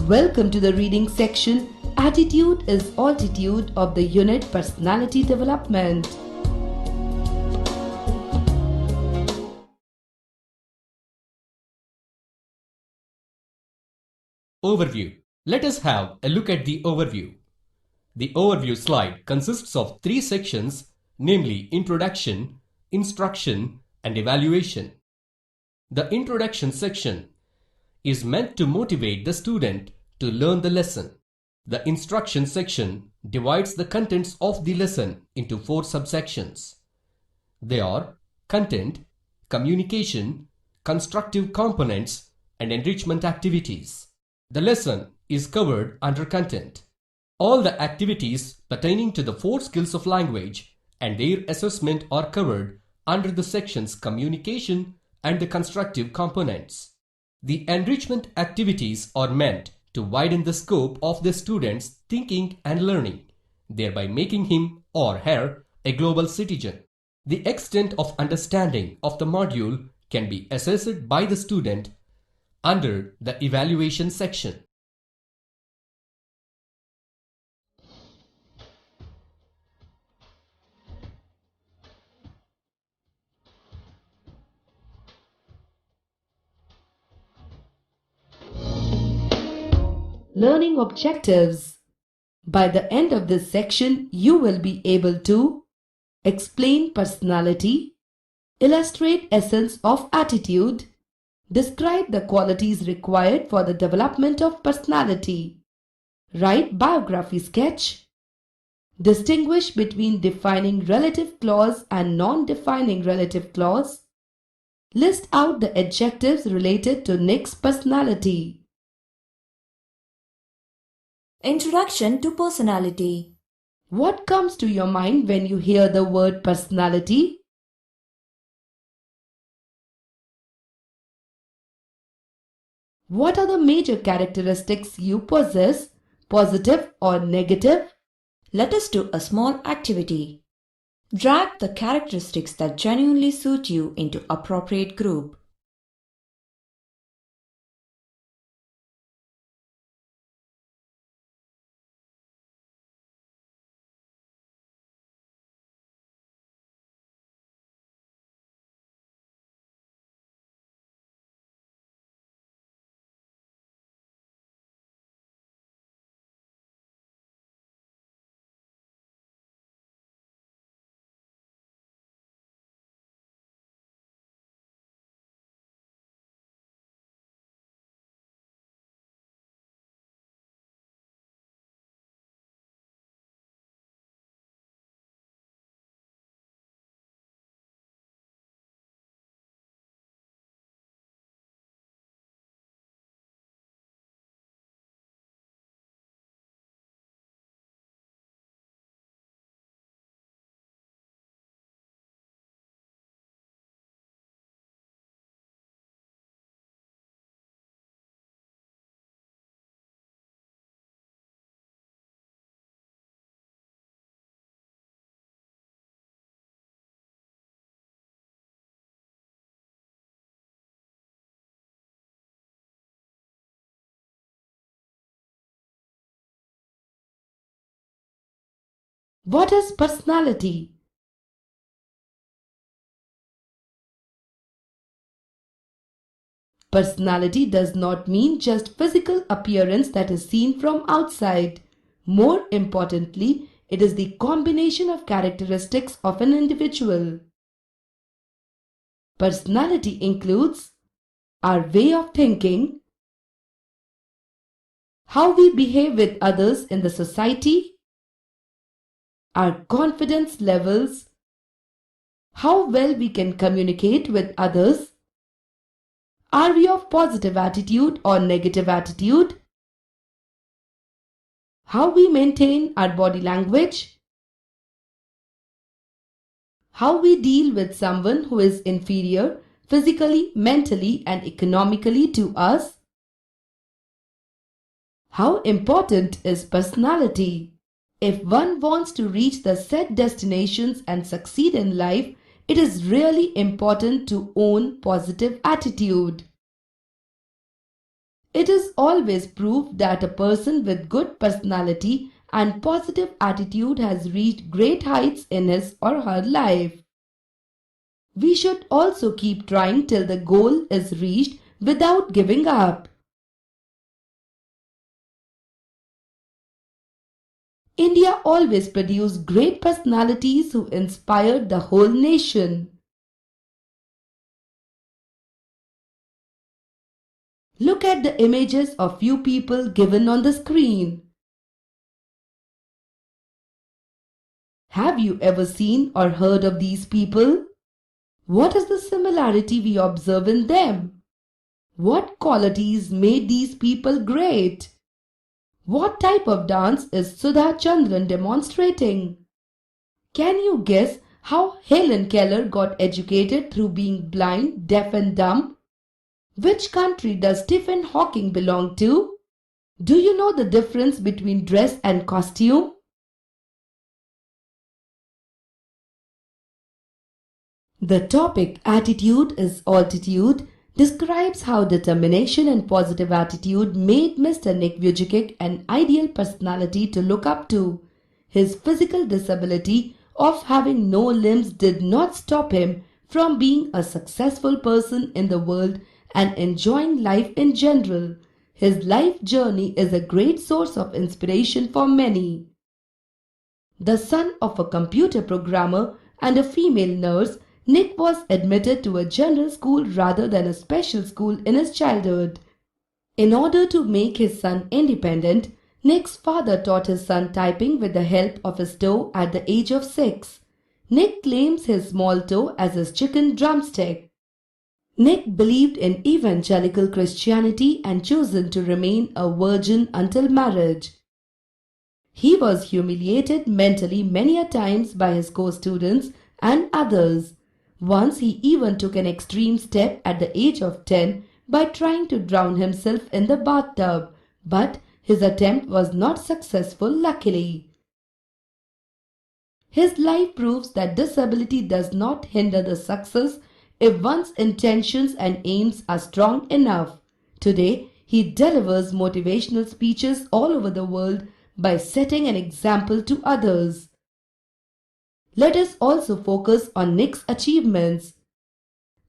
Welcome to the reading section. Attitude is altitude of the unit personality development. Overview. Let us have a look at the overview. The overview slide consists of three sections, namely Introduction, Instruction, and Evaluation. The Introduction section is meant to motivate the student to learn the lesson. The Instruction section divides the contents of the lesson into four subsections. They are Content, Communication, Constructive Components, and Enrichment Activities. The lesson is covered under Content. All the activities pertaining to the four skills of language and their assessment are covered under the sections Communication and the Constructive Components. The enrichment activities are meant to widen the scope of the student's thinking and learning, thereby making him or her a global citizen. The extent of understanding of the module can be assessed by the student under the evaluation section. Learning objectives. By the end of this section, you will be able to explain personality, illustrate essence of attitude, describe the qualities required for the development of personality, write biography sketch, distinguish between defining relative clause and non-defining relative clause, list out the adjectives related to Nick's personality. Introduction to personality. What comes to your mind when you hear the word personality? What are the major characteristics you possess, positive or negative? Let us do a small activity. Drag the characteristics that genuinely suit you into appropriate group. What is personality? Personality does not mean just physical appearance that is seen from outside. More importantly, it is the combination of characteristics of an individual. Personality includes our way of thinking, how we behave with others in the society, our confidence levels, how well we can communicate with others, are we of positive attitude or negative attitude, how we maintain our body language, how we deal with someone who is inferior physically, mentally, and economically to us. How important is personality? If one wants to reach the set destinations and succeed in life, it is really important to own positive attitude. It is always proof that a person with good personality and positive attitude has reached great heights in his or her life. We should also keep trying till the goal is reached without giving up. India always produced great personalities who inspired the whole nation. Look at the images of few people given on the screen. Have you ever seen or heard of these people? What is the similarity we observe in them? What qualities made these people great? What type of dance is Sudha Chandran demonstrating? Can you guess how Helen Keller got educated through being blind, deaf and dumb? Which country does Stephen Hawking belong to? Do you know the difference between dress and costume? The topic Attitude is Altitude describes how determination and positive attitude made Mr. Nick Vujicic an ideal personality to look up to. His physical disability of having no limbs did not stop him from being a successful person in the world and enjoying life in general. His life journey is a great source of inspiration for many. The son of a computer programmer and a female nurse, Nick was admitted to a general school rather than a special school in his childhood. In order to make his son independent, Nick's father taught his son typing with the help of his toe at the age of 6. Nick claims his small toe as his chicken drumstick. Nick believed in evangelical Christianity and chosen to remain a virgin until marriage. He was humiliated mentally many a times by his co-students and others. Once he even took an extreme step at the age of 10 by trying to drown himself in the bathtub, but his attempt was not successful luckily. His life proves that disability does not hinder the success if one's intentions and aims are strong enough. Today, he delivers motivational speeches all over the world by setting an example to others. Let us also focus on Nick's achievements.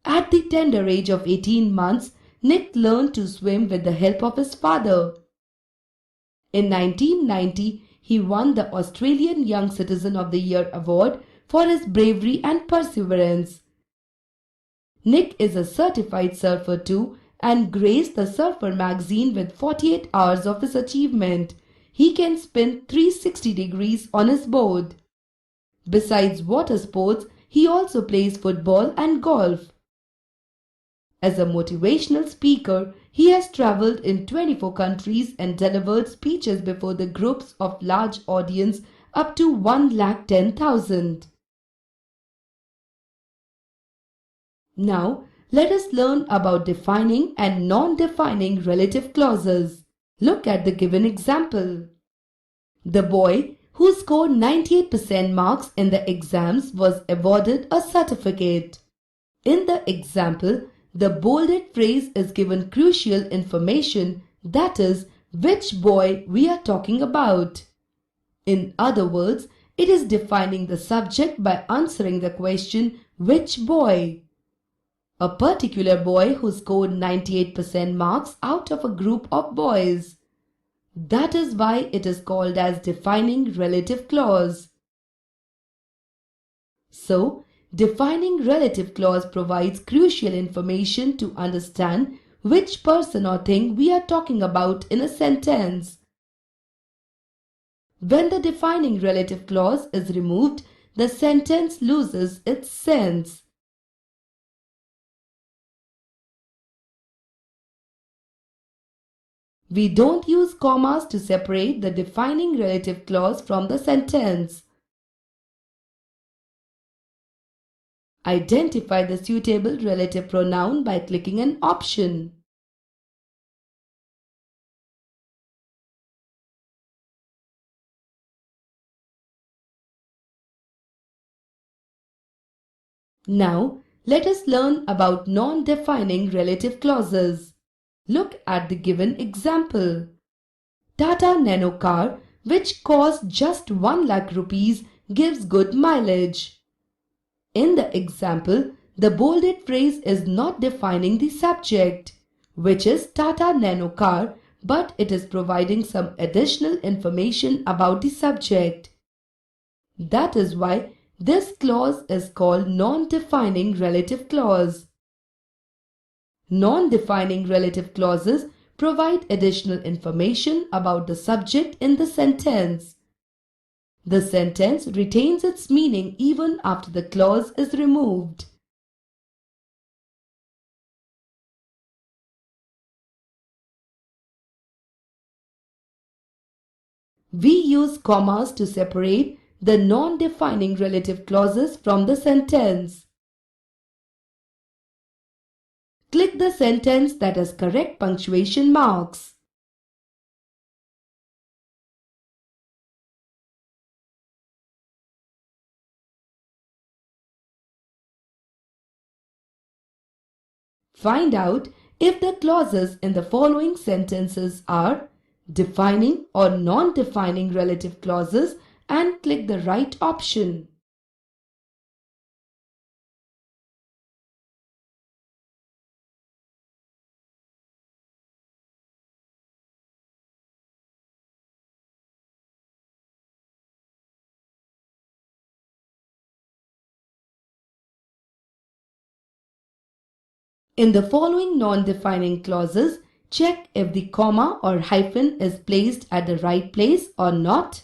At the tender age of 18 months, Nick learned to swim with the help of his father. In 1990, he won the Australian Young Citizen of the Year award for his bravery and perseverance. Nick is a certified surfer too and graced the Surfer magazine with 48 hours of his achievement. He can spin 360 degrees on his board. Besides water sports, he also plays football and golf. As a motivational speaker, he has traveled in 24 countries and delivered speeches before the groups of large audience up to 110,000. Now, let us learn about defining and non-defining relative clauses. Look at the given example. The boy who scored 98% marks in the exams was awarded a certificate. In the example, the bolded phrase is given crucial information, that is, which boy we are talking about. In other words, it is defining the subject by answering the question, which boy? A particular boy who scored 98% marks out of a group of boys. That is why it is called as defining relative clause. So, defining relative clause provides crucial information to understand which person or thing we are talking about in a sentence. When the defining relative clause is removed, the sentence loses its sense. We don't use commas to separate the defining relative clause from the sentence. Identify the suitable relative pronoun by clicking an option. Now, let us learn about non-defining relative clauses. Look at the given example. Tata Nano car which costs just 1 lakh rupees gives good mileage. In the example, the bolded phrase is not defining the subject, which is Tata Nano car, but it is providing some additional information about the subject. That is why this clause is called non-defining relative clause. Non-defining relative clauses provide additional information about the subject in the sentence. The sentence retains its meaning even after the clause is removed. We use commas to separate the non-defining relative clauses from the sentence. Click the sentence that has correct punctuation marks. Find out if the clauses in the following sentences are defining or non-defining relative clauses and click the right option. In the following non-defining clauses, check if the comma or hyphen is placed at the right place or not.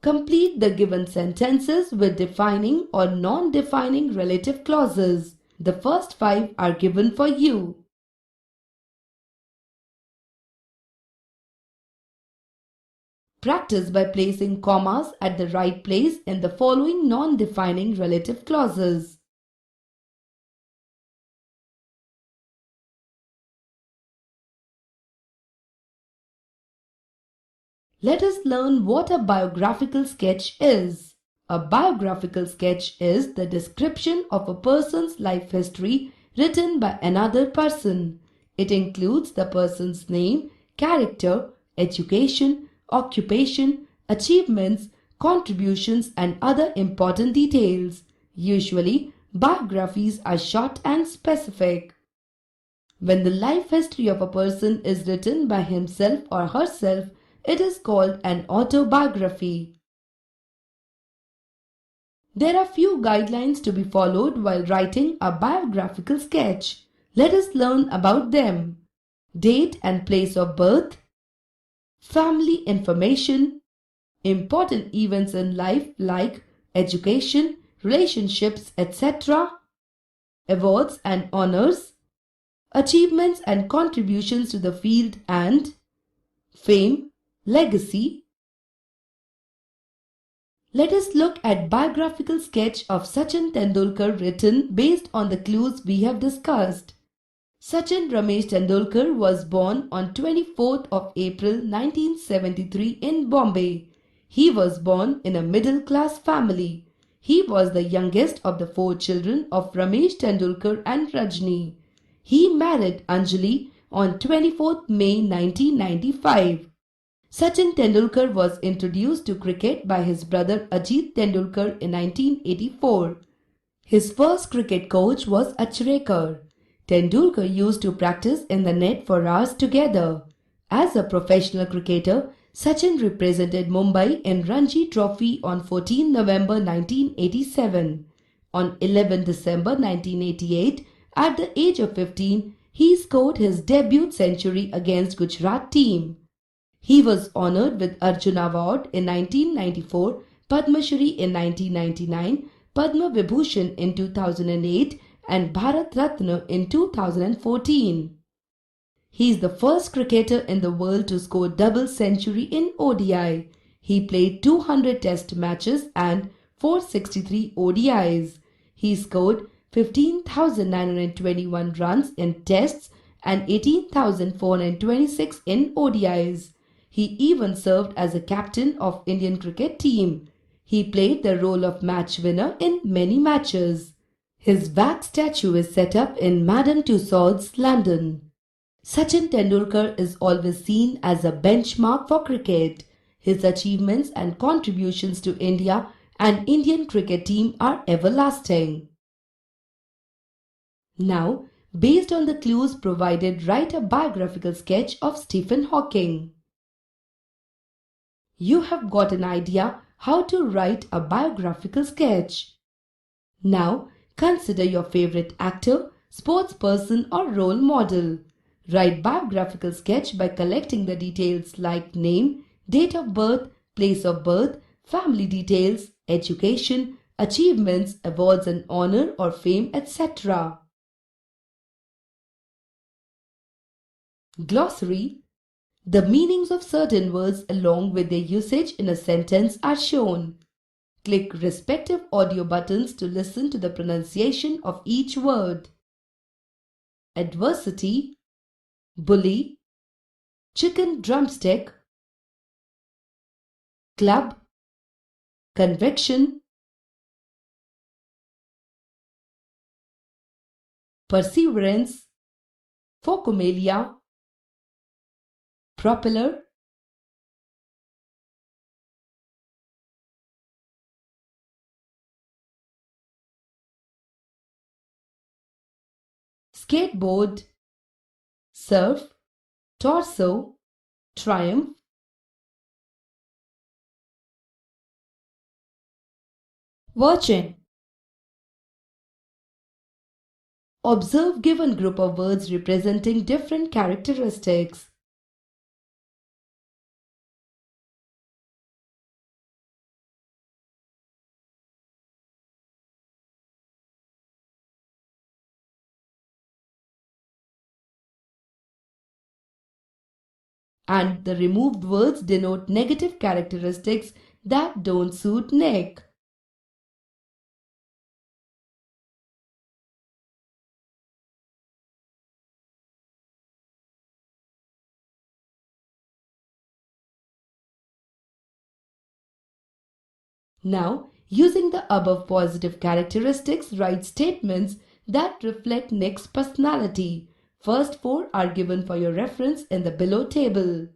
Complete the given sentences with defining or non-defining relative clauses. The first 5 are given for you. Practice by placing commas at the right place in the following non-defining relative clauses. Let us learn what a biographical sketch is. A biographical sketch is the description of a person's life history written by another person. It includes the person's name, character, education, occupation, achievements, contributions, and other important details. Usually, biographies are short and specific. When the life history of a person is written by himself or herself, it is called an autobiography. There are few guidelines to be followed while writing a biographical sketch. Let us learn about them. Date and place of birth, family information, important events in life like education, relationships, etc., awards and honors, achievements and contributions to the field and fame, legacy. Let us look at biographical sketch of Sachin Tendulkar written based on the clues we have discussed. Sachin Ramesh Tendulkar was born on 24th of April 1973 in Bombay. He was born in a middle-class family. He was the youngest of the 4 children of Ramesh Tendulkar and Rajni. He married Anjali on 24th May 1995. Sachin Tendulkar was introduced to cricket by his brother Ajit Tendulkar in 1984. His first cricket coach was Achrekar. Tendulkar used to practice in the net for hours together. As a professional cricketer, Sachin represented Mumbai in Ranji Trophy on 14 November 1987. On 11 December 1988, at the age of 15, he scored his debut century against Gujarat team. He was honoured with Arjuna Award in 1994, Padma Shri in 1999, Padma Vibhushan in 2008 and Bharat Ratna in 2014. He is the first cricketer in the world to score double century in ODI. He played 200 test matches and 463 ODIs. He scored 15,921 runs in tests and 18,426 in ODIs. He even served as a captain of Indian cricket team. He played the role of match winner in many matches. His wax statue is set up in Madame Tussauds, London. Sachin Tendulkar is always seen as a benchmark for cricket. His achievements and contributions to India and Indian cricket team are everlasting. Now, based on the clues provided, write a biographical sketch of Stephen Hawking. You have got an idea how to write a biographical sketch. Now, consider your favorite actor, sportsperson or role model. Write biographical sketch by collecting the details like name, date of birth, place of birth, family details, education, achievements, awards and honor or fame, etc. Glossary. The meanings of certain words along with their usage in a sentence are shown. Click respective audio buttons to listen to the pronunciation of each word. Adversity, bully, chicken drumstick, club, convection, perseverance, focomelia, propeller, skateboard, surf, torso, triumph, Virgin, observe given group of words representing different characteristics. And the removed words denote negative characteristics that don't suit Nick. Now, using the above positive characteristics, write statements that reflect Nick's personality. First four are given for your reference in the below table.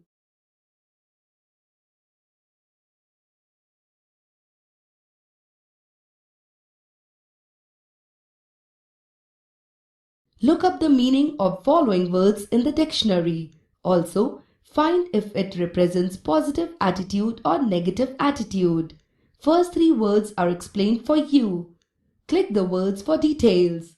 Look up the meaning of following words in the dictionary. Also, find if it represents positive attitude or negative attitude. First three words are explained for you. Click the words for details.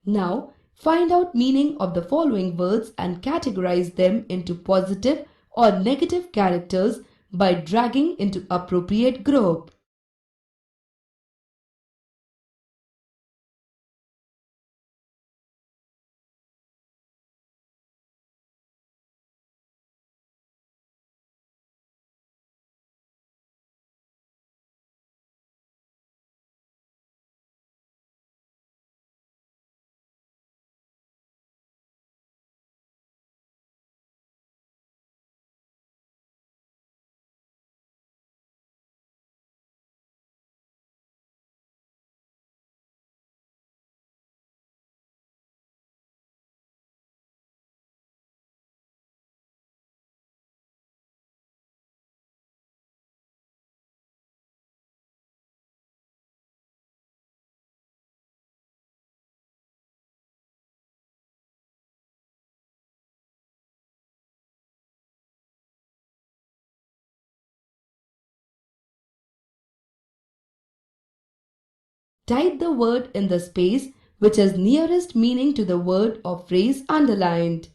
Now, find out meaning of the following words and categorize them into positive or negative characters by dragging into appropriate group. Type the word in the space which has nearest meaning to the word or phrase underlined.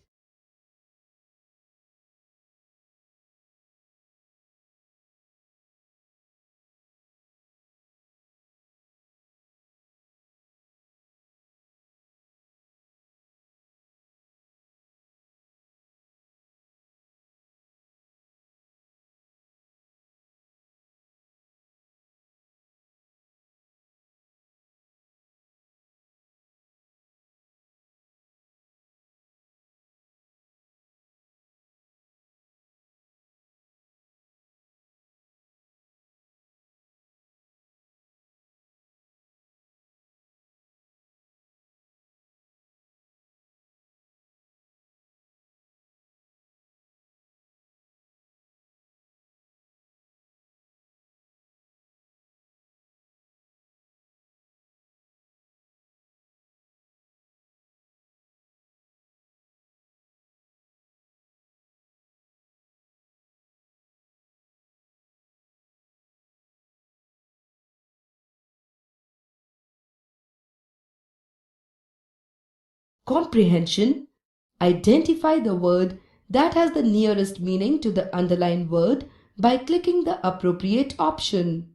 Comprehension. Identify the word that has the nearest meaning to the underlined word by clicking the appropriate option.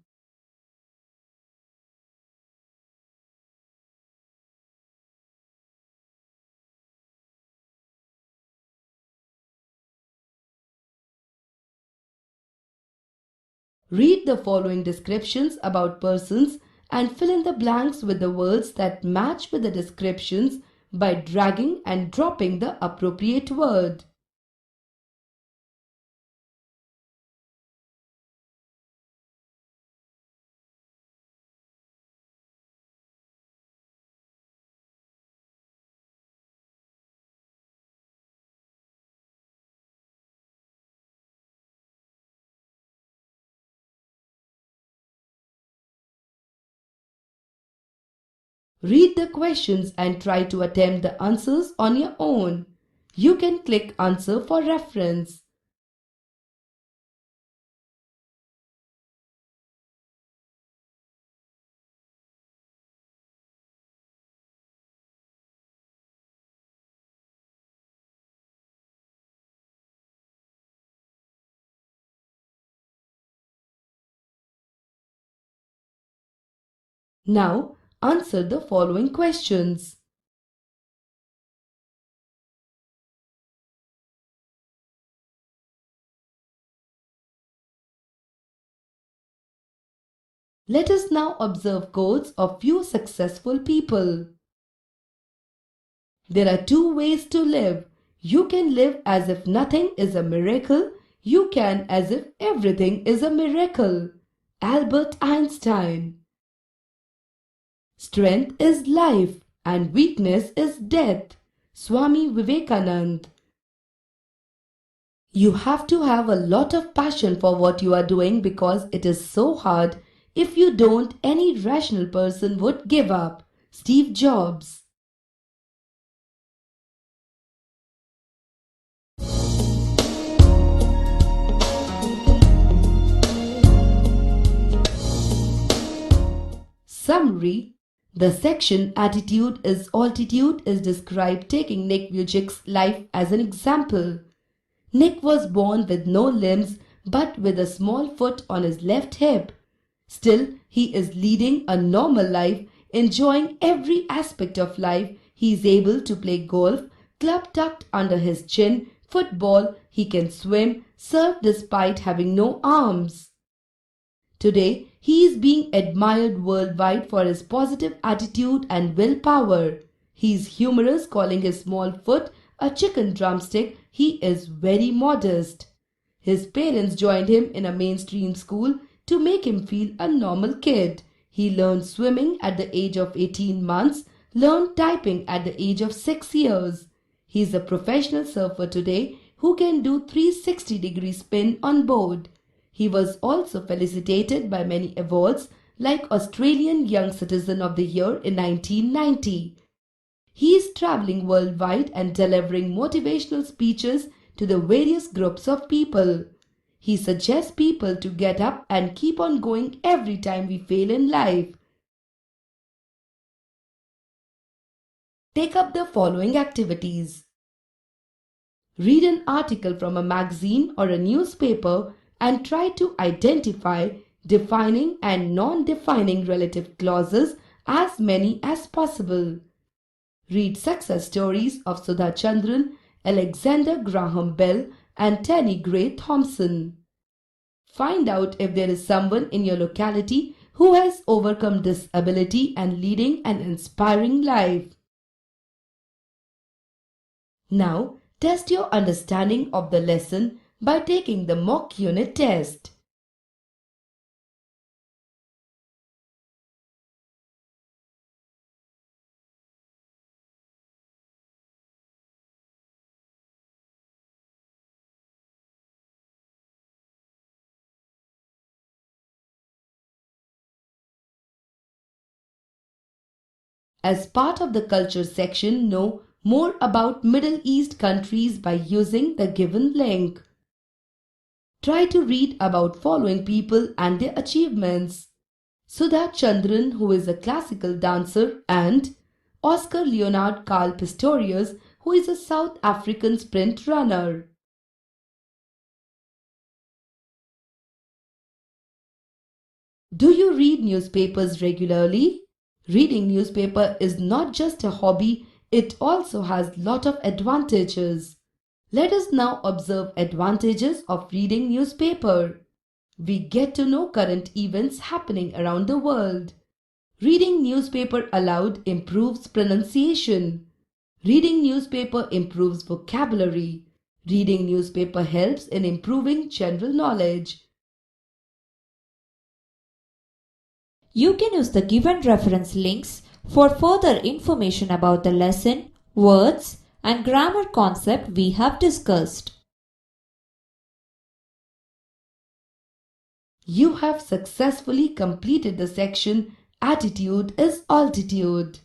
Read the following descriptions about persons and fill in the blanks with the words that match with the descriptions by dragging and dropping the appropriate word. Read the questions and try to attempt the answers on your own. You can click answer for reference. Now answer the following questions. Let us now observe quotes of few successful people. There are two ways to live. You can live as if nothing is a miracle. You can as if everything is a miracle. Albert Einstein. Strength is life and weakness is death. Swami Vivekanand. You have to have a lot of passion for what you are doing because it is so hard. If you don't, any rational person would give up. Steve Jobs. Summary. The section Attitude is Altitude is described taking Nick Vujicic's life as an example. Nick was born with no limbs but with a small foot on his left hip. Still, he is leading a normal life, enjoying every aspect of life. He is able to play golf, club tucked under his chin, football, he can swim, surf despite having no arms. Today, he is being admired worldwide for his positive attitude and willpower. He is humorous, calling his small foot a chicken drumstick. He is very modest. His parents joined him in a mainstream school to make him feel a normal kid. He learned swimming at the age of 18 months, learned typing at the age of 6 years. He is a professional surfer today who can do 360-degree spin on board. He was also felicitated by many awards like Australian Young Citizen of the Year in 1990. He is traveling worldwide and delivering motivational speeches to the various groups of people. He suggests people to get up and keep on going every time we fail in life. Take up the following activities. Read an article from a magazine or a newspaper and try to identify defining and non-defining relative clauses, as many as possible. Read success stories of Sudha Chandran, Alexander Graham Bell and Tanny Gray Thompson. Find out if there is someone in your locality who has overcome disability and leading an inspiring life. Now, test your understanding of the lesson by taking the mock unit test. As part of the culture section, know more about Middle East countries by using the given link. Try to read about following people and their achievements. Sudha Chandran, who is a classical dancer and Oscar Leonard Carl Pistorius, who is a South African sprint runner. Do you read newspapers regularly? Reading newspaper is not just a hobby, it also has lot of advantages. Let us now observe advantages of reading newspaper. We get to know current events happening around the world. Reading newspaper aloud improves pronunciation. Reading newspaper improves vocabulary. Reading newspaper helps in improving general knowledge. You can use the given reference links for further information about the lesson, words, and grammar concept we have discussed. You have successfully completed the section Attitude is Altitude.